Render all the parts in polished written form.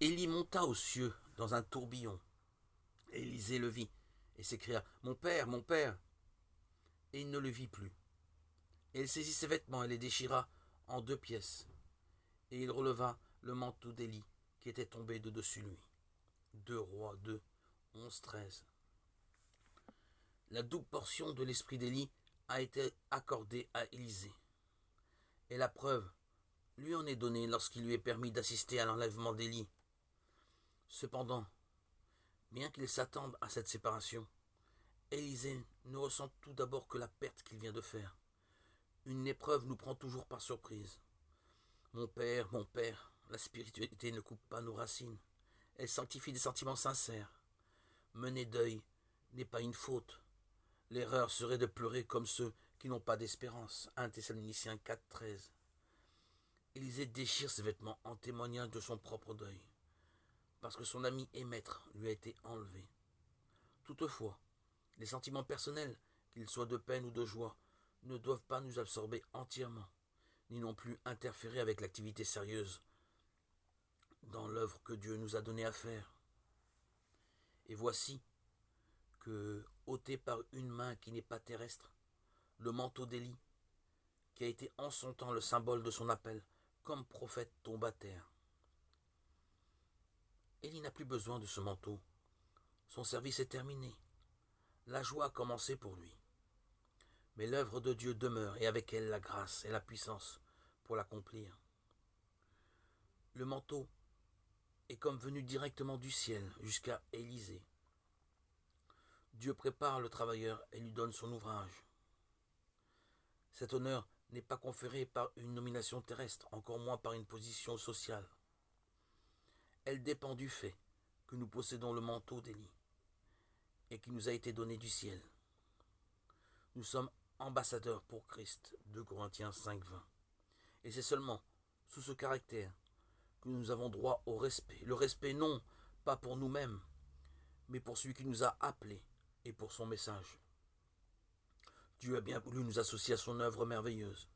Élie monta aux cieux dans un tourbillon. Élisée le vit et s'écria « Mon père, mon père !» Et il ne le vit plus. Et il saisit ses vêtements et les déchira en 2 pièces. Et il releva le manteau d'Élie qui était tombé de dessus lui. 2 Rois 2, 11-13. La double portion de l'esprit d'Élie a été accordée à Élisée. Et la preuve lui en est donnée lorsqu'il lui est permis d'assister à l'enlèvement d'Élie. Cependant, bien qu'il s'attende à cette séparation, Élisée ne ressent tout d'abord que la perte qu'il vient de faire. Une épreuve nous prend toujours par surprise. Mon père, la spiritualité ne coupe pas nos racines. Elle sanctifie des sentiments sincères. Mener deuil n'est pas une faute. L'erreur serait de pleurer comme ceux qui n'ont pas d'espérance. 1 Thessaloniciens 4,13. Élisée déchire ses vêtements en témoignage de son propre deuil, parce que son ami et maître lui a été enlevé. Toutefois, les sentiments personnels, qu'ils soient de peine ou de joie, ne doivent pas nous absorber entièrement, ni non plus interférer avec l'activité sérieuse dans l'œuvre que Dieu nous a donné à faire. Et voici que, ôté par une main qui n'est pas terrestre, le manteau d'Élie, qui a été en son temps le symbole de son appel comme prophète, tombe à terre. Élie n'a plus besoin de ce manteau. Son service est terminé. La joie a commencé pour lui. Mais l'œuvre de Dieu demeure et avec elle la grâce et la puissance pour l'accomplir. Le manteau est comme venu directement du ciel jusqu'à Élisée. Dieu prépare le travailleur et lui donne son ouvrage. Cet honneur n'est pas conféré par une nomination terrestre, encore moins par une position sociale. Elle dépend du fait que nous possédons le manteau d'Élie et qui nous a été donné du ciel. Nous sommes ambassadeurs pour Christ, 2 Corinthiens 5,20. Et c'est seulement sous ce caractère que nous avons droit au respect. Le respect non pas pour nous-mêmes, mais pour celui qui nous a appelés et pour son message. Dieu a bien voulu nous associer à son œuvre merveilleuse.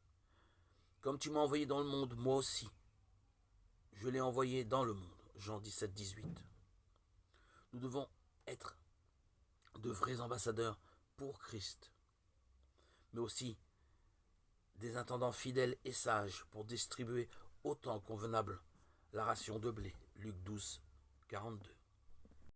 Comme tu m'as envoyé dans le monde, moi aussi, je l'ai envoyé dans le monde. Jean 17, 18. Nous devons être de vrais ambassadeurs pour Christ, mais aussi des intendants fidèles et sages pour distribuer autant convenable la ration de blé. Luc 12, 42.